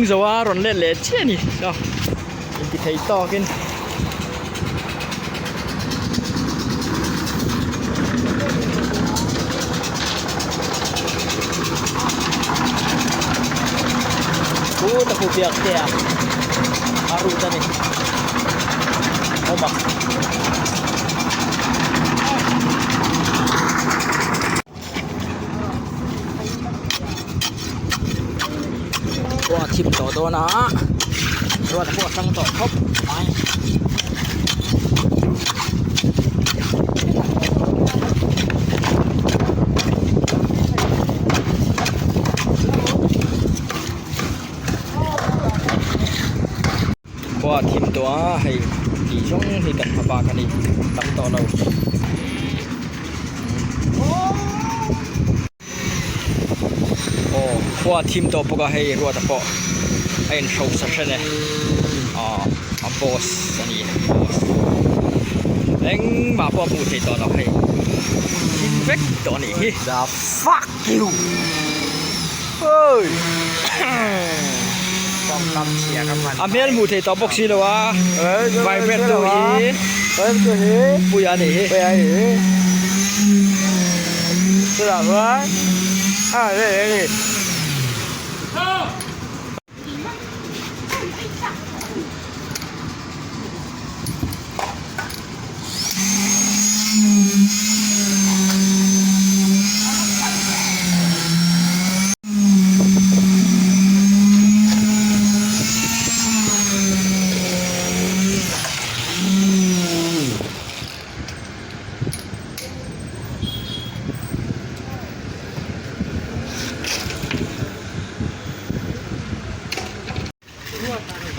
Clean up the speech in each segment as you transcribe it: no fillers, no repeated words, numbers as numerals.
จะว่ารอนเล่ๆเช่นี่เนาะกินที่ไทยต่อกินตะปูเปียกเตียอารูตะนี่โอ้บักว่าทิมต่อตัวนะรวดพวกทั้งต่อครบไปว่าทิมตัวให้ดีช่องให้กันพบากันนี่ตั้งต่อเราโอ้ว่าทิมตัวพวกให้รวดพอให้โชว์สักเน่บอสอันนี้บอสเอ็งมาพวกมูเทตัวเราให้อินเวกตัวนี้ The fuck you เฮ้ยต้องตำเชียร์กันมัน เมียนมูเทตัวบ็อกซี่เลยวะไวเบรตตัวนี้ปุยอันนี้是的吧？对。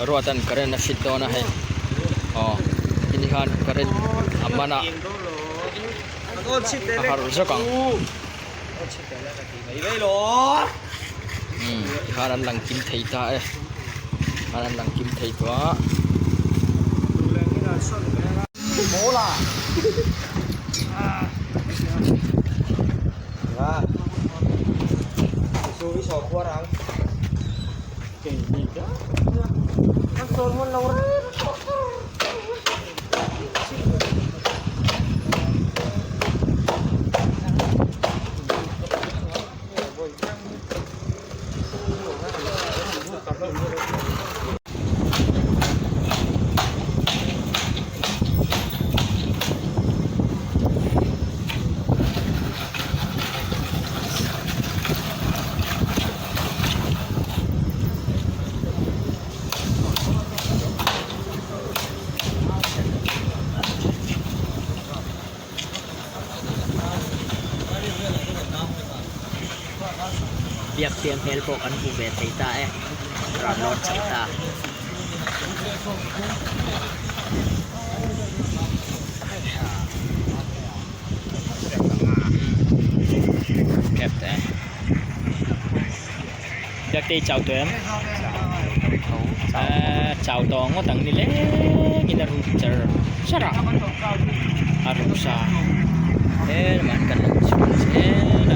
ruatan karen na shito na hai inihan karen amana haru zakang haran lang kim thei ta haran lang kim thei to mola so vi so kurang kayaknya kan soalnya lawan biak tiang helpo kan ku betita ranot cerita kẹp thế biak ti chào tụi em chào to ngó tầng đi lé nhìn là rụt chờ sát à rụt sa thế mà anh cần thế là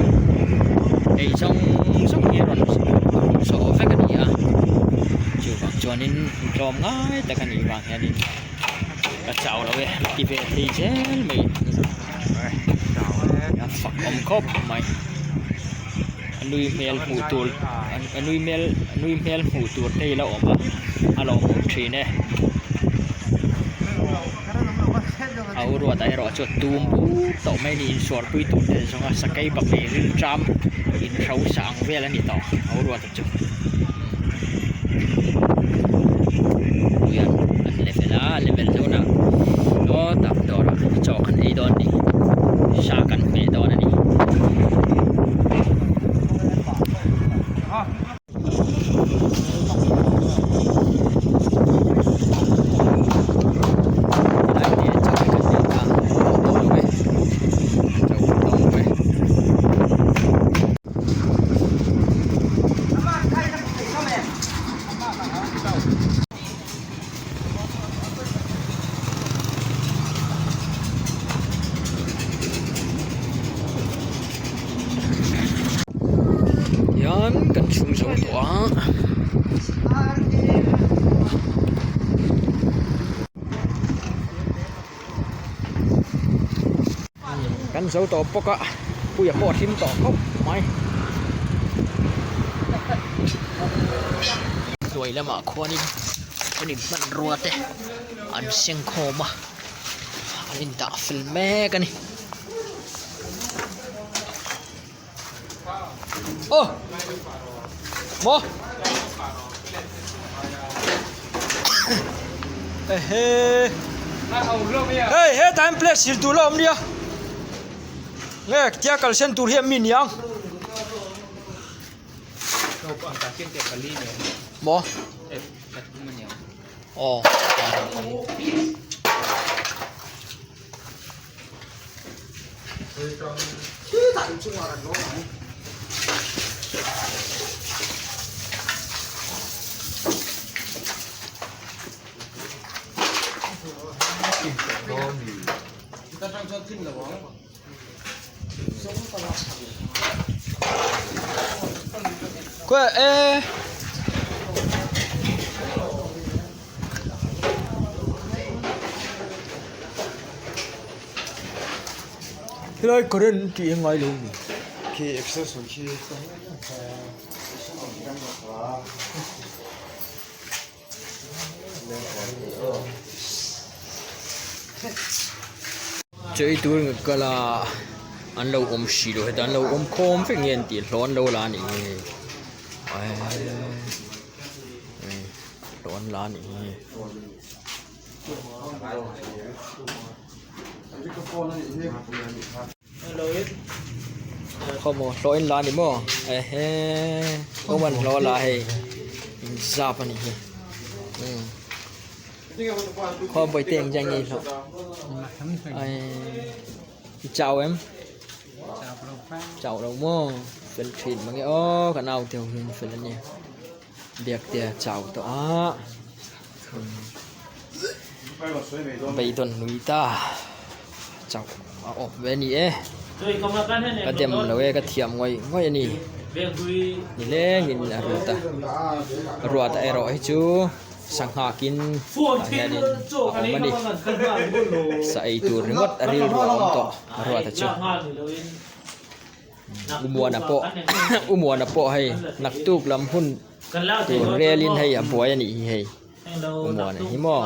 đây trong như rồi số phát cái gì à chiều vàng cho nên trộm ngay tại cái gì vàng nhà đi cái chảo đâu vậy đi về thì chết mày phật ông khóc mày nuôi mèo mù tuột nuôi mèo mù tuột đây là ổn à alo một chuyện nàyเอารัวแต่รอจดตูมต่อไม่ดีสวดปุยตุ่นเลยสงสกายบักเบรินจามอินเขาสังเวลนี่ต่อเอารัวแต่จุดดูยังเลเวลเท่านั้นก็ตับดอร์จอกันไอดอนนี่ชากันเมดอนนี่ เสาต่อปกะผู้อยากขอทิมต่อเขาไหมสวยแล้วมาขวนี่อันนี้มันรัวเตะอันเสียงโคมาอันนี้ดาฟิลแม่กันนี่โอ้โมเฮ้เฮ้เฮ้ทำเพลสสิตัวลมเดียวเนี่ยเจ้ากัลเซนตัวเฮียมินยัง เราก็อังกาเชียงเก็บกะลี่เนี่ย โม แต่มันเนี่ย อ๋อก็เลยก็เรื่องที่ยังไงลุง KX สุขี เจอตัวก็ละอันเราอมสีด้วยแต่อันเราอมโคมเป็นเงี้ยตีร้อนเราล้านอีกร้อนล้านอีกข้อมูลร้อยล้านอีกมั้งโอ้มันร้อนล้านให้ซาปนี่ข้อบ่อยเตียงจังงี้ครับเจ้าem chào đâu mô phần thịt mà cái ô cả nào tiểu hình phần là nhỉ đẹp tiệt chào đó bây tuần núi ta chào ở bên này cái tiệm đâu cái tiệm ngoài ngoài này nhìn lên nhìn là ruột ta rồi chú sang hạ kín nghe đi mà đi sai tu ngot ari ruột to ruột ta chú umua na po hay naktuk lam hun tu relin hay apoy ni hay umua na himo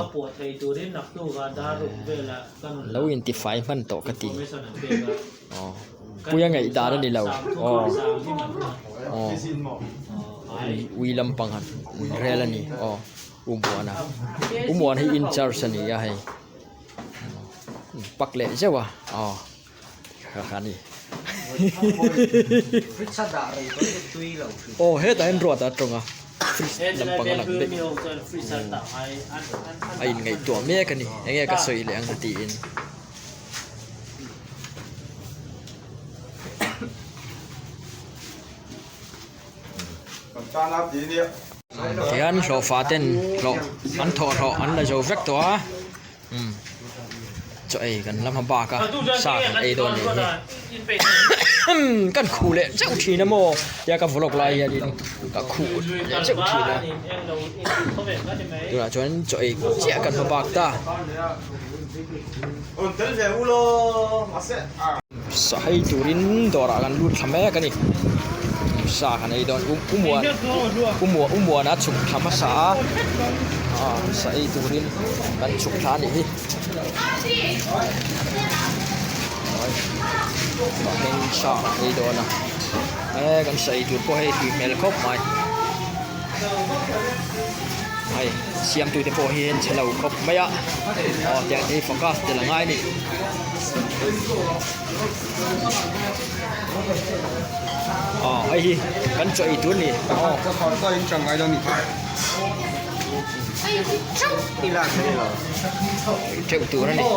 law intify man to kati puya ngai da ni law wi lam panghan relani umua na in charge ni ya hay pak le jawa khani oh hết tại anh ruột à trông à làm bằng lăng định anh ngày tuổi mẹ cái này anh nghe cái sợi lẹng tiền thì anh số phá tên lộ anh thọ anh là dấu vector trời gần làm ba cả xa gần ấy đồn nàyกันขู่เลยเจ้าทีนะโมยากระบอกลายยาดินกับขู่เจ้าทีนะดูนะจนจ่อยเจ้ากันมาบากตาสายตูรินดอรากันรูดทำแม่กันนี่สากันไอ้ดอนอุ้มัวนะฉุกทำภาษาสายตูรินกันฉุกทานนี่ก็เห็นชาไอ้โดนนะกันใส่จุดพอให้ทีเมลครบไหมให้เสียมตัวที่พอเห็นเฉลาครบไหมอ่ะอย่างที่โฟกัสแต่ละง่ายนี่ไอ้กันจ่อยตัวนี่ก็ขอก็ยังจังไงตอนนี้นี่ล่ะไม่หรอ เจ้าตัวนั่นนี่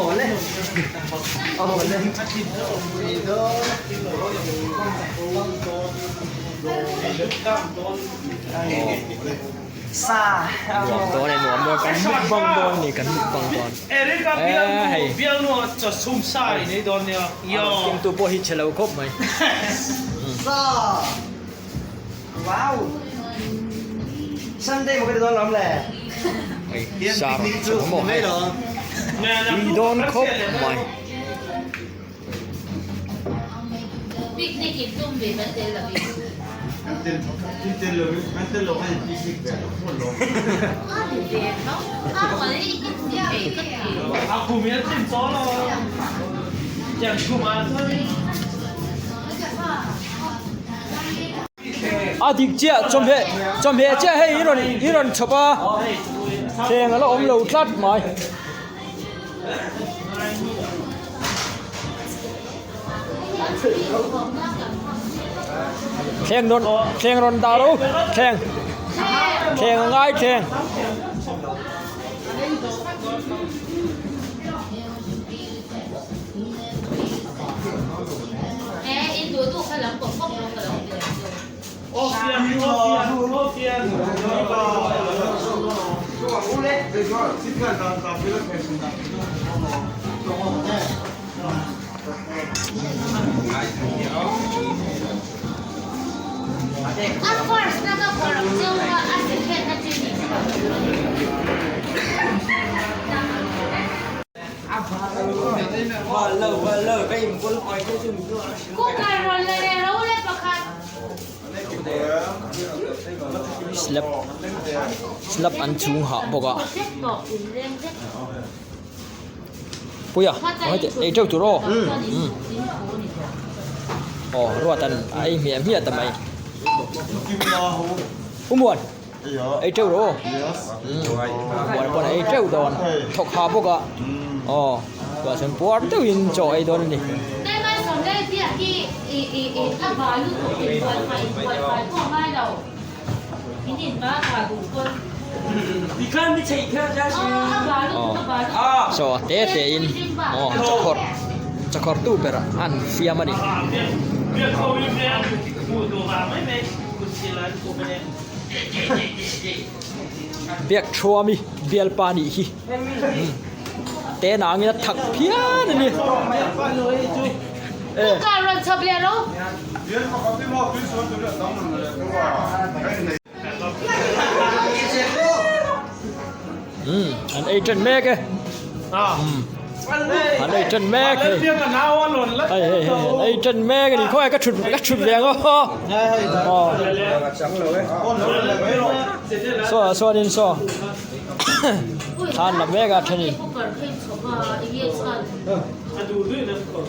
ซาหวงตัวในหนวมด้วยกันมุกบังบอลนี่กันมุกบังบอลให้เบี้ยนัวจะซุ่มซ่ายในตอนเนี้ยเตรียมตัวพอฮิตเฉลาครบไหมซาว้าวซันเดย์มันก็โดนล้อมแหละสามชั่วโมงให้อีโดนครบไหม picnic in Tumbi, Mantel Aviv. Ah, hindi, no? Ah, mali, hindi, Aku miyatin solo. Yang kumasa. 阿迪姐准备这嘿一轮吃吧，听了我们楼下买。แข่งรอนดาวรู้แข่งง่ายแข่ง Eh, itu kalam kok kalam dia. Ofian. Of course, 那个火龙就20片那军你。กูการรอนเลยรู้เลยประคัน slap อันสูงหาบอกอ่ะ เช็คบอกอื่นเรื่องเช็ค ปุ้ยอ่ะไอ้เจ้าจุโร่อ๋อรอดตันไอ้เมียทำไมผู้หมวดไอ้เจ้าโร่หมวดคนไอ้เจ้าโดนถกหาบอกอ่ะอ๋อว่าฉันปวดเจ้ายินจ่อไอ้โดนนี่ ได้ไหมสองได้เพียที่ถ้าบาลูกถูกเป็นวันไฟพ่อไม่เราพี่ดินบ้าขาดูคน 你看你这一票家 อ๋อถ้าบาลูกถ้าบาลูก so tete in oh cakor tu pera an fia mani Biar kau biar budu ramai me. Kusilan ku bene. biak chwami bial pani hi te na ngi thak phia ni เออ การรอนชอบเรียนรู้ อันไอ้จันแม่กะ Ah. อันไอ้จันแม่กะ Dia kan nawan lon lah. เฮ้ยไอ้จันแม่กะนี่ค่อยก็ชุดแรงอ๋อso din so ทานละแม่กะทนี่ พวกกันเคยชอบว่าอีเยสัน Aduh tu dah kau.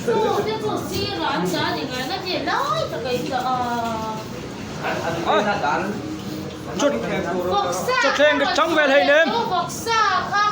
โอ้เด็กผู้ซีร้านจานยังไงนั่นเดี๋ยวน้อยแต่ก็อีกจุด บอกซ่า จะเพลงกับจังเวลให้เนม บอกซ่าค่ะ